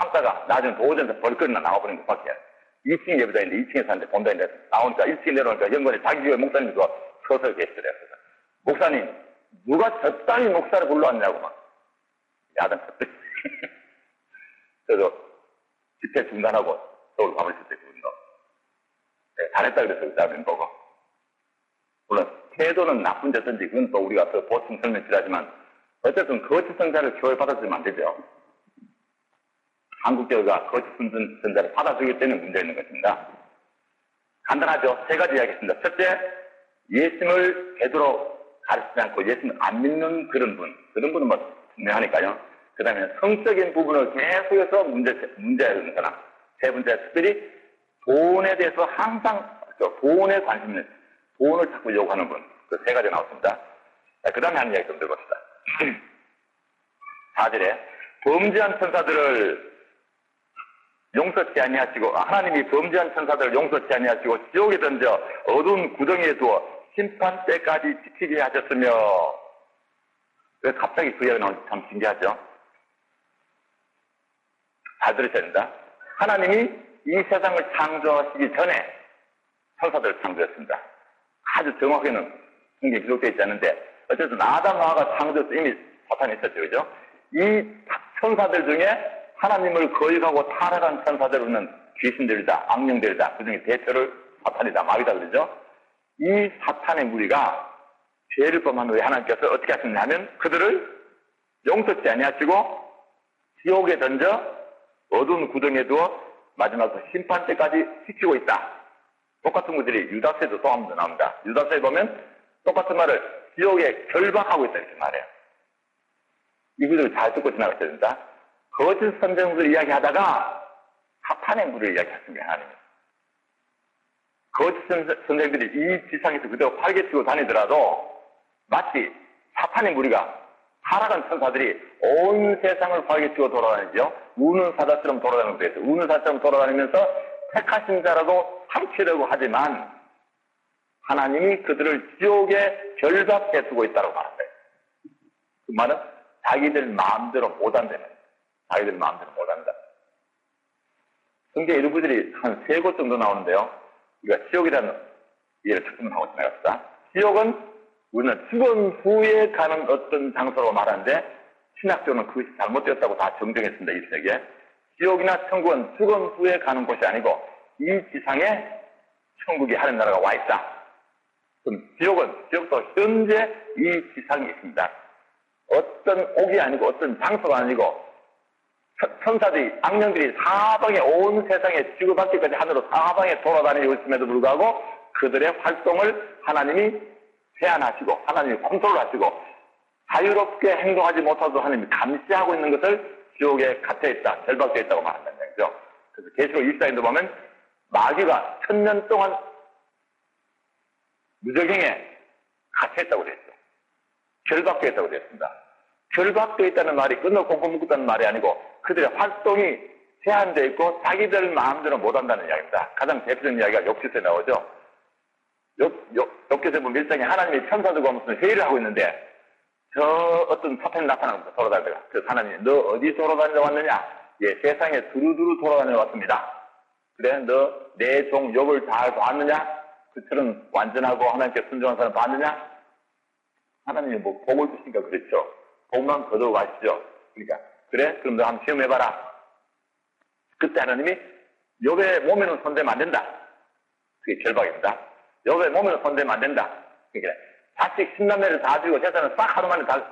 참다가 나중에 도전에서 벌거리나 나와버린 것밖에. 2층 예배당인데 2층에 사는데 본다 했는데 나오니까 1층에 내려오니까 연관에 자기 교회 목사님이 서서 계시더래요. 목사님, 누가 적당히 목사를 불러왔냐고 막 야단 쳤더니 그래서 집회 중단하고 서울 가버렸어요. 그분도. 네, 잘했다 그랬어요. 그 사람은 보고. 물론 태도는 나쁜 데든지 그건 또 우리가 더 보충 설명 필요하지만 어쨌든 거짓 선자를 교회 받아주면 안 되죠. 한국 교회가 거짓 선자를 받아주기 때문에 문제가 있는 것입니다. 간단하죠. 세 가지 이야기했습니다. 첫째, 예수님을 제대로 가르치지 않고 예수님을 안 믿는 그런 분은 뭐 분명하니까요. 그 다음에 성적인 부분을 계속해서 문제가 있는 사람. 세 번째, 특별히 돈에 대해서 항상 돈에 관심 있는, 돈을 자꾸 요구하는 분. 그 세 가지 나왔습니다. 그 다음에 하는 이야기 좀 들어봅시다. 4절에 범죄한 천사들을 용서치 아니하시고 하나님이 범죄한 천사들을 용서치 아니하시고 지옥에 던져 어두운 구덩이에 두어 심판 때까지 지키게 하셨으며. 왜 갑자기 그 이야기가 나오는지 참 신기하죠. 잘 들으셔야 됩니다. 하나님이 이 세상을 창조하시기 전에 천사들을 창조했습니다. 아주 정확히는 성경에 기록되어 있지 않은데 어쨌든 아담 하와가 창조해서 이미 사탄이 있었죠. 그죠? 이 천사들 중에 하나님을 거역하고 타락한 천사들은 귀신들이다, 악령들이다. 그 중에 대표를 사탄이다, 마귀다 그러죠. 이 사탄의 무리가 죄를 범한 후에 하나님께서 어떻게 하셨냐면 그들을 용서치 아니하시고 지옥에 던져 어두운 구덩이에 두어 마지막으로 심판 때까지 지키고 있다. 똑같은 것들이 유다서에도 또 한 번 더 나옵니다. 유다서에 보면 똑같은 말을 지옥에 결박하고 있다 이렇게 말해요. 이분들 잘 듣고 지나가셔야 됩니다. 거짓 선생들을 이야기하다가 사탄의 무리를 이야기했습니다. 하나님이. 거짓 선생들이 이 지상에서 그대로 활개치고 다니더라도 마치 사탄의 무리가 타락한 천사들이 온 세상을 활개치고 돌아다니죠. 우는 사자처럼 돌아다니고 그랬어요. 우는 사자처럼 돌아다니면서 택하신 자라도 삼키려고 하지만 하나님이 그들을 지옥에 결박해 두고 있다고 말합니다. 그 말은 자기들 마음대로 못한다는 거예요. 자기들 마음대로 못한다. 성경 일부들이 한 3곳 정도 나오는데요. 우리가 지옥이라는 이해를 특징하고 지나갑시다. 지옥은 우리는 죽은 후에 가는 어떤 장소로 말하는데 신학적으로는 그것이 잘못되었다고 다 정정했습니다. 이 세계에. 지옥이나 천국은 죽은 후에 가는 곳이 아니고 이 지상에 천국이 하는 나라가 와 있다. 그럼 지옥도 현재 이 지상에 있습니다. 어떤 옥이 아니고 어떤 장소가 아니고 천사들이, 악령들이 사방에 온 세상에 지구밖에까지 하늘로 사방에 돌아다니고 있음에도 불구하고 그들의 활동을 하나님이 제한하시고 하나님이 컨트롤하시고 자유롭게 행동하지 못하도록 하나님이 감시하고 있는 것을 지옥에 갇혀있다, 결박되어 있다고 말한다는 얘기죠. 그래서 계시록 24인도 보면 마귀가 1000년 동안 무적행에 갇혀있다고 되어 있죠. 결박되어 있다고 되어 있습니다. 결박되어 있다는 말이 끊어고 묶었다는 말이 아니고 그들의 활동이 제한되어 있고 자기들 마음대로 못한다는 이야기입니다. 가장 대표적인 이야기가 욥기서에 나오죠. 욥기서에 보면 1장에 하나님이 천사들과 무슨 회의를 하고 있는데 저 어떤 사탄이 나타나면서 돌아다니다가 그래서 하나님이 너 어디 돌아다니러 왔느냐? 예, 세상에 두루두루 돌아다니러 왔습니다. 그래 너 내 종 욥을 잘 봤느냐? 그처럼 완전하고 하나님께 순종한 사람 봤느냐? 하나님이 뭐 복을 주시니까 그렇죠. 복만 거두어 가시죠. 그러니까 그래 그럼 너 한번 시험해봐라. 그때 하나님이 욥의 몸에는 손대면 안 된다. 그게 결박입니다. 욥의 몸에는 손대면 안 된다. 그러니까 자식 10남매를 다 죽이고 재산을 싹 하루 만에 다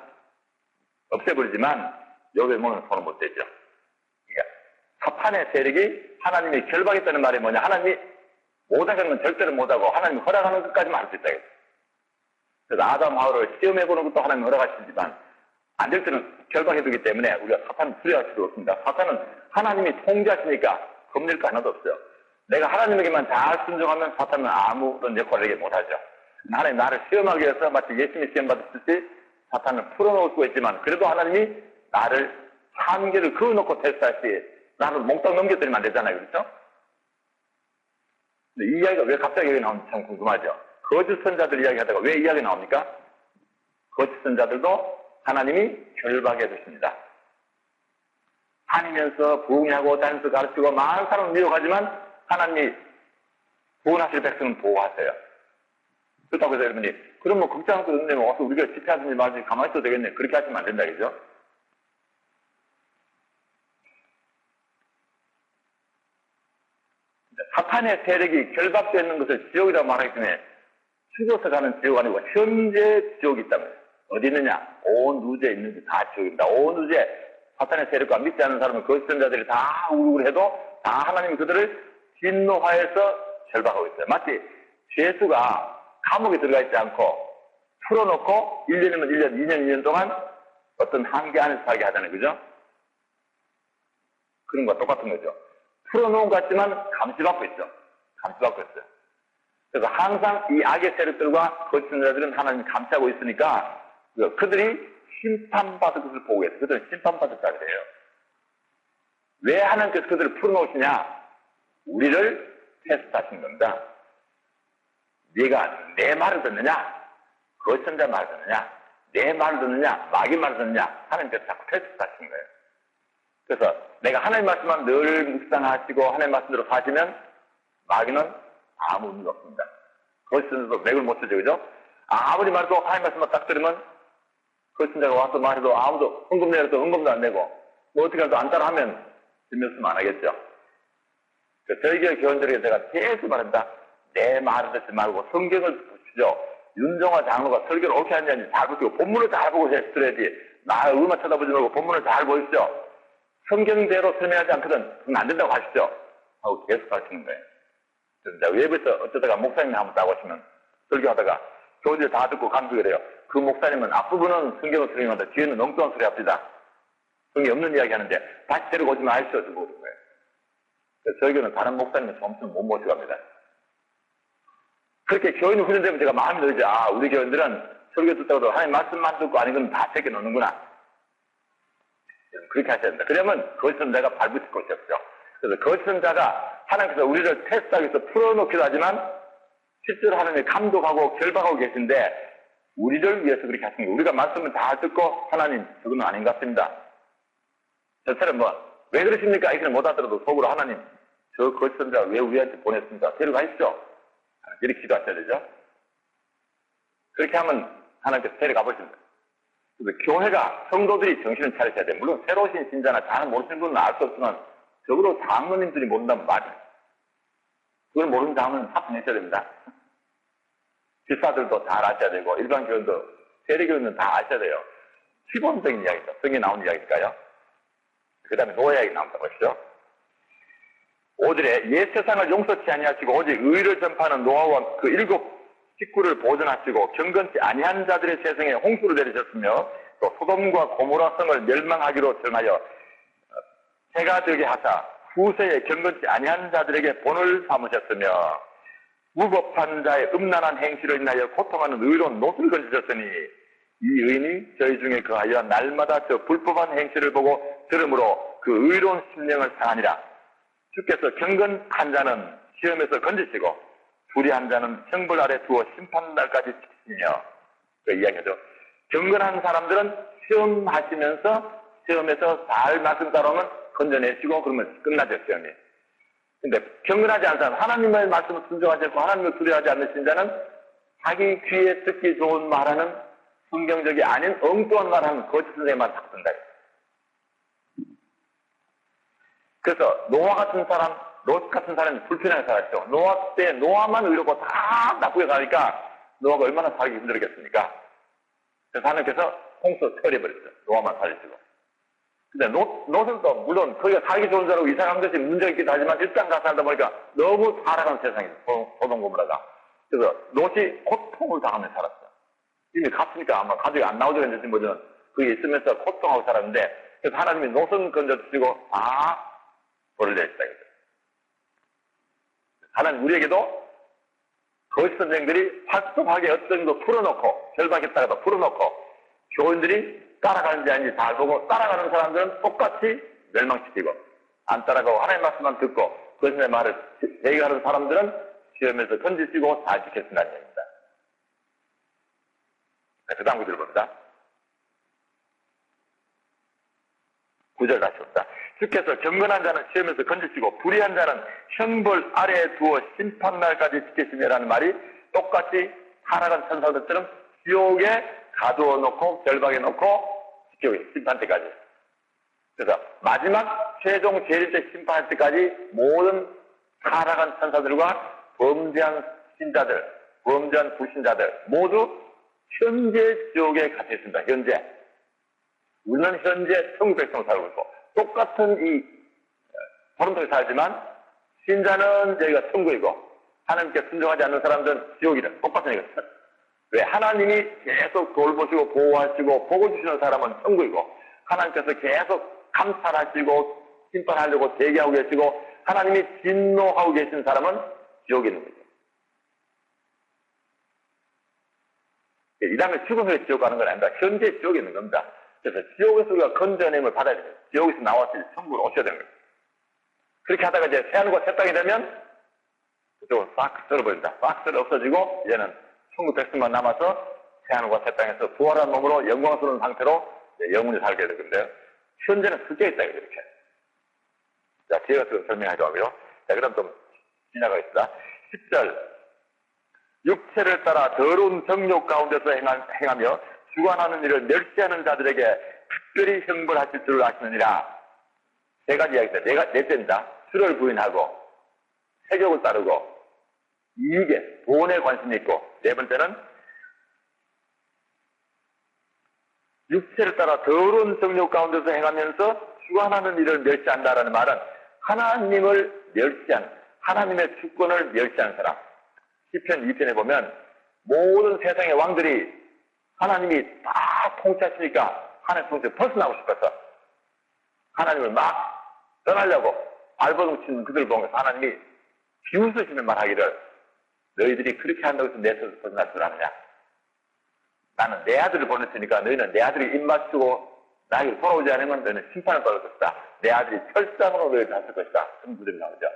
없애버리지만 욥의 몸에는 손을 못 대죠. 그러니까 사탄의 세력이 하나님이 결박했다는 말이 뭐냐? 하나님이 못하는 건 절대로 못하고 하나님이 허락하는 것까지만 할 수 있다. 그래서 아담 하와를 시험해보는 것도 하나님이 허락하시지만 안 될 때는 결박해두기 때문에 우리가 사탄을 두려워할 필요 없습니다. 사탄은 하나님이 통제하시니까 겁낼 거 하나도 없어요. 내가 하나님에게만 잘 순종하면 사탄은 아무런 역할을 하게 못하죠. 하나님 나를 시험하기 위해서 마치 예수님이 시험받았듯이 사탄을 풀어놓을 수가 있지만 그래도 하나님이 나를 한계를 그어놓고 테스트할 때 나를 몽땅 넘겨드리면 안 되잖아요. 그렇죠? 근데 이 이야기가 왜 갑자기 여기 나오는지 참 궁금하죠. 거짓 선자들 이야기하다가 왜 이야기 나옵니까? 거짓 선자들도 하나님이 결박해 두십니다. 다니면서 부흥하고 다니면서 가르치고 많은 사람을 미혹하지만 하나님이 구원하실 백성은 보호하세요. 그렇다고 해서 여러분이 그럼 뭐 걱정할 거 없네. 와서 우리가 집회하든지 말든지 가만히 있어도 되겠네. 그렇게 하시면 안 된다. 그죠? 사탄의 세력이 결박되어 있는 것을 지옥이라고 말하기 때문에 죽어서 가는 지옥 아니고 현재 지옥이 있다면 어디 있느냐? 온 우주에 있는 게 다 지옥입니다. 온 우주에 사탄의 세력과 믿지 않는 사람은 거짓된 자들이 다 우르르 해도 다 하나님이 그들을 진노하여서 결박하고 있어요. 마치 죄수가 감옥에 들어가 있지 않고 풀어놓고 1년이면 1년, 2년, 2년 동안 어떤 한계 안에서 살게 하잖아요. 그죠? 그런 거와 똑같은 거죠. 풀어놓은 것 같지만 감시받고 있죠. 감시받고 있어요. 그래서 항상 이 악의 세력들과 거짓된 자들은 하나님이 감시하고 있으니까 그들이 심판받을 것을 보고 있어요. 그들은 심판받을 자들이에요. 왜 하나님께서 그들을 풀어놓으시냐? 우리를 테스트하신 겁니다. 네가 내 말을 듣느냐? 거짓된 자 말을 듣느냐? 내 말을 듣느냐? 마귀 말을 듣느냐? 하나님께서 자꾸 테스트하신 거예요. 그래서 내가 하나님 말씀만 늘 묵상하시고 하나님 말씀대로 사시면 마귀는 아무 의미가 없습니다. 거짓된자도 맥을 못 쳐죠. 그죠? 아무리 말도 하나님 말씀만 딱 들으면 거짓자가 와서 말해도 아무도 헌금 내려도 헌금도 안 내고 뭐 어떻게 해도 안 따라하면 질문씀 안 하겠죠. 저희 교회 교원들에게 제가 계속 말합니다. 내 말을 듣지 말고 성경을 보시죠. 윤정화 장로가 설교를 옳게 하는지 잘 보시고 본문을 잘 보고 해드려야지. 나 의만 쳐다보지 말고 본문을 잘 보십시오. 성경대로 설명하지 않거든 그건 안 된다고 하시죠. 하고 계속 가르치는 거예요. 그래서 외부에서 어쩌다가 목사님이 한번 나오시면 설교하다가 교원들 다 듣고 감독을 해요. 그 목사님은 앞부분은 성경을 설명하다 뒤에는 엉뚱한 소리 합니다. 성경이 없는 이야기 하는데 다시 데리고 오지 마십시오. 그런 거예요. 그래서 저희 교회는 다른 목사님은 점수는 못 모셔갑니다. 그렇게 교인이 훈련되면 제가 마음이 들죠. 아, 우리 교인들은 설교 듣다가도 하나님 말씀만 듣고 아닌 건 다 새겨 놓는구나. 그렇게 하셔야 된다. 그러면 거짓된 자가 발붙일 것이 없죠. 그래서 거짓된 자가 하나님께서 우리를 테스트하기 위해서 풀어놓기도 하지만 실제로 하나님이 감독하고 결박하고 계신데 우리를 위해서 그렇게 하신 거예요. 우리가 말씀을 다 듣고 하나님 그건 아닌 것 같습니다. 저처럼 왜 그러십니까? 이렇게 못 하더라도 속으로 하나님 저 거짓된 자 왜 우리한테 보냈습니까? 데려가십시오. 이렇게 기도하셔야 되죠. 그렇게 하면 하나님께서 데려가 보십니다. 그래서 교회가 성도들이 정신을 차리셔야 돼요. 물론 새로 오신 신자나 잘 모르시는 분은 알 수 없지만 적어도 장로님들이 모른다면 말이에요. 그걸 모르는 장로는 합성하셔야 됩니다. 집사들도 잘 아셔야 되고 일반 교인도 세례교인은 다 아셔야 돼요. 기본적인 이야기죠. 성경에 나온 이야기일까요? 그 다음에 노예 이야기 나온다 보시죠. 5절에 옛 세상을 용서치 아니하시고 오직 의를 전파하는 노아와 그 7 식구를 보존하시고 경건치 아니한 자들의 세상에 홍수를 내리셨으며 또 소돔과 고모라 성을 멸망하기로 정하여 해가 되게 하사 후세에 경건치 아니한 자들에게 본을 삼으셨으며 무법한 자의 음란한 행실로 인하여 고통하는 의로운 놋을 건지셨으니 이 의인이 저희 중에 거하여 날마다 저 불법한 행실을 보고 들음으로 그 의로운 심령을 상하니라. 주께서 경건한 자는 시험에서 건지시고 불의한 자는 형벌 아래 두어 심판날까지 지키시며 그 이야기죠. 경건한 사람들은 시험하시면서 시험에서 잘 말씀 따라오면 건져내시고 그러면 끝나죠. 시험이. 근데 경건하지 않은 사람, 하나님의 말씀을 순종하지 않고 하나님을 두려워하지 않는 신자는 자기 귀에 듣기 좋은 말하는 성경적이 아닌 엉뚱한 말하는 거짓 선생님만 자꾸 든다. 그래서 노아 같은 사람, 롯 같은 사람이 불편하게 살았죠. 노아 때 노아만 의롭고 다 나쁘게 사니까 노아가 얼마나 살기 힘들겠습니까? 그래서 하나님께서 홍수 처리해버렸죠. 노아만 살리시고. 근데 롯은 또 물론 거기가 살기 좋은 줄 알고 이상한 것이 문제가 있기도 하지만 일단 가서 살다 보니까 너무 살아가는 세상이죠. 소돔 고모라가. 그래서 롯이 고통을 당하며 살았어요. 이미 갔으니까 아마 가족이 안 나오죠. 했는지 뭐죠. 그게 있으면서 고통하고 살았는데 그래서 하나님이 롯은 건져주시고 벌을 내시다. 하나님 우리에게도 거짓 선생들이 활동하게 어떤 정도 풀어놓고 결박했다가도 풀어놓고 교인들이 따라가는지 아닌지 잘 보고 따라가는 사람들은 똑같이 멸망시키고 안 따라가고 하나님 말씀만 듣고 거짓의 말을 제기하는 사람들은 시험에서 건지시고 잘 지켰다는 얘기입니다. 그 다음 구절을 봅니다. 9절 다시 봅니다. 주께서 경건한 자는 시험에서 건지시고 불의한 자는 형벌 아래에 두어 심판날까지 지키시며라는 말이 똑같이 타락한 천사들처럼 지옥에 가두어 놓고 결박해 놓고 지키고 심판 때까지. 그래서 마지막 최종 재림 때 심판할 때까지 모든 타락한 천사들과 범죄한 신자들, 범죄한 불신자들 모두 현재 지옥에 갇혀 있습니다. 현재. 우리는 현재 천국 백성 살고 있고 똑같은 이 토론토에 살지만 신자는 여기가 천국이고 하나님께 순종하지 않는 사람들은 지옥이다. 똑같은 얘기죠. 왜? 하나님이 계속 돌보시고 보호하시고 복을 주시는 사람은 천국이고 하나님께서 계속 감찰하시고 심판하려고 대기하고 계시고 하나님이 진노하고 계신 사람은 지옥에 있는 거죠. 이 다음에 죽음에 지옥 가는 건 아닙니다. 현재 지옥에 있는 겁니다. 그래서 지옥에서 우리가 건져냄을 받아야 돼요. 지옥에서 나와서 천국으로 오셔야 되는 거예요. 그렇게 하다가 이제 새하늘과 새 땅이 되면 그쪽으로 싹 썰어버립니다. 싹 썰어 없어지고 이제는 천국 백성만 남아서 새하늘과 새 땅에서 부활한 몸으로 영광스러운 상태로 영원히 살게 될 건데요. 현재는 섞여 있다 이렇게. 자, 뒤에 가서 설명하죠 하고요. 자, 그럼 좀 지나가겠습니다. 10절. 육체를 따라 더러운 정욕 가운데서 행하며 주관하는 일을 멸시하는 자들에게 특별히 형벌하실 줄 아시느니라. 세 가지 이야기입니다. 넷째입니다. 수를 부인하고 세격을 따르고 이익에 돈에 관심이 있고 네 번째는 육체를 따라 더러운 정욕 가운데서 행하면서 주관하는 일을 멸시한다라는 말은 하나님을 멸시한 하나님의 주권을 멸시한 사람. 시편 2편에 보면 모든 세상의 왕들이 하나님이 다 통치하시니까 하나님 통치에 벗어나고 싶어서 하나님을 막 떠나려고 발버둥 치는 그들을 보면서 하나님이 비웃으시는 말 하기를 너희들이 그렇게 한다고 해서 내 손에서 벗어날 줄 아느냐. 나는 내 아들을 보냈으니까 너희는 내 아들이 입 맞추고 나에게 돌아오지 않으면 너희는 심판을 받을 것이다. 내 아들이 철장으로 너희를 다쓸 것이다. 그런 구절이 나오죠.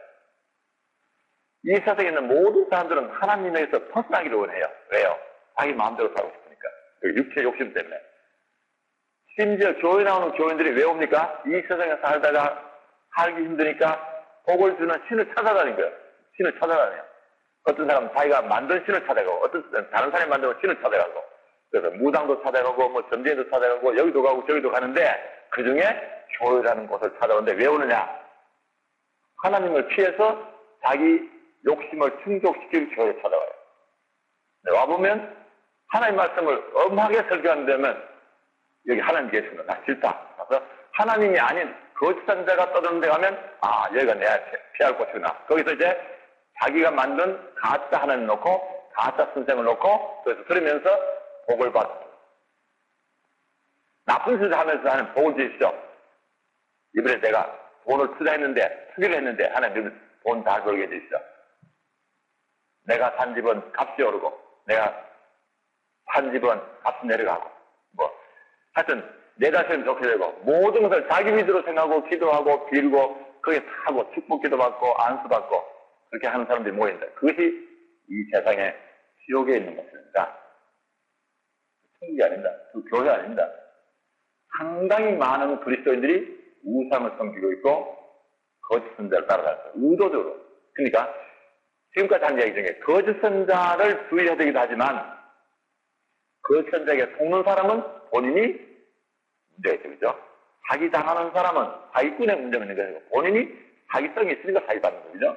이 세상에 있는 모든 사람들은 하나님에게서 벗어나기를 원해요. 왜요? 자기 마음대로 살고 싶으니까. 육체 욕심 때문에. 심지어 교회 나오는 교인들이 왜 옵니까? 이 세상에 살다가 살기 힘드니까 복을 주는 신을 찾아다니는 거예요. 신을 찾아다녀요. 어떤 사람은 자기가 만든 신을 찾아가고 어떤 사람은 다른 사람이 만든 신을 찾아가고 그래서 무당도 찾아가고 뭐 점쟁이도 찾아가고 여기도 가고 저기도 가는데 그 중에 교회라는 곳을 찾아오는데 왜 오느냐? 하나님을 피해서 자기 욕심을 충족시킬 교회에 찾아와요. 와보면 하나님 말씀을 엄하게 설교한다면 여기 하나님 계시구나. 나 싫다. 그래서 하나님이 아닌 거짓선자가 떠드는 데 가면 아 여기가 내가 피할 곳이구나. 거기서 이제 자기가 만든 가짜 하나님 놓고 가짜 선생을 놓고 그래서 들으면서 복을 받고 나쁜 짓을 하면서 하는 복을 주십시오. 이번에 내가 돈을 투자했는데 투기를 했는데 하나님 돈 다 벌게 해주십시오. 내가 산 집은 값이 오르고 내가 산 집은 값이 내려가고 뭐 하여튼 내 자신은 좋게 되고 모든 것을 자기 위주로 생각하고 기도하고 빌고 거기에 타고 축복기도 받고 안수받고 그렇게 하는 사람들이 모인다. 그것이 이 세상에 지옥에 있는 것입니다. 천국이 아닙니다. 그 교회 아닙니다. 상당히 많은 그리스도인들이 우상을 섬기고 있고 거짓 선자를 따라다니고 의도적으로. 그러니까 지금까지 한 이야기 중에 거짓 선자를 주의해야 되기도 하지만 거짓 선자에게 속는 사람은 본인이 문제가 있죠. 그죠? 사기 당하는 사람은 사기꾼의 문제가 있는 것이고 본인이 사기성이 있으니까 사기 받는 거죠.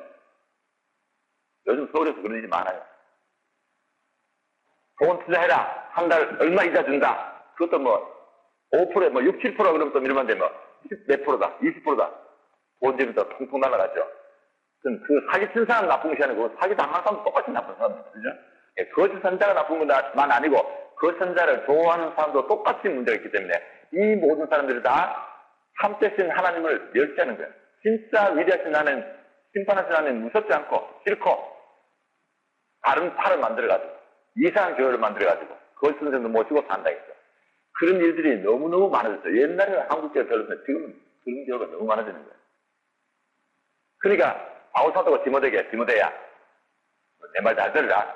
요즘 서울에서 그런 일이 많아요. 돈 투자해라. 한 달 얼마 이자 준다. 그것도 뭐 5%, 뭐 6, 7% 그러면 또 밀면 돼. 뭐 10 몇 프로다. 20%다. 돈 주면서 통통 날아가죠. 그 사기 친 사람 나쁜 것이 아니고 사기 당한 사람 똑같이 나쁜 사람입니다. 그죠? 예, 거짓 선자가 나쁜 것만 아니고 그 선자를 좋아하는 사람도 똑같이 문제가 있기 때문에 이 모든 사람들이 다 참되신 하나님을 멸시하는 거예요. 진짜 위대하신 하나님, 심판하신 하나님 무섭지 않고 싫고 다른 팔을 만들어가지고 이상한 교회를 만들어가지고 거짓 선생도 모시고 산다 했어. 그런 일들이 너무너무 많아졌어요. 옛날에는 한국 교회 별로인데 지금은 그런 교회가 너무 많아지는 거예요. 그러니까 바울 사도가 디모데야 내 말 잘 들으라.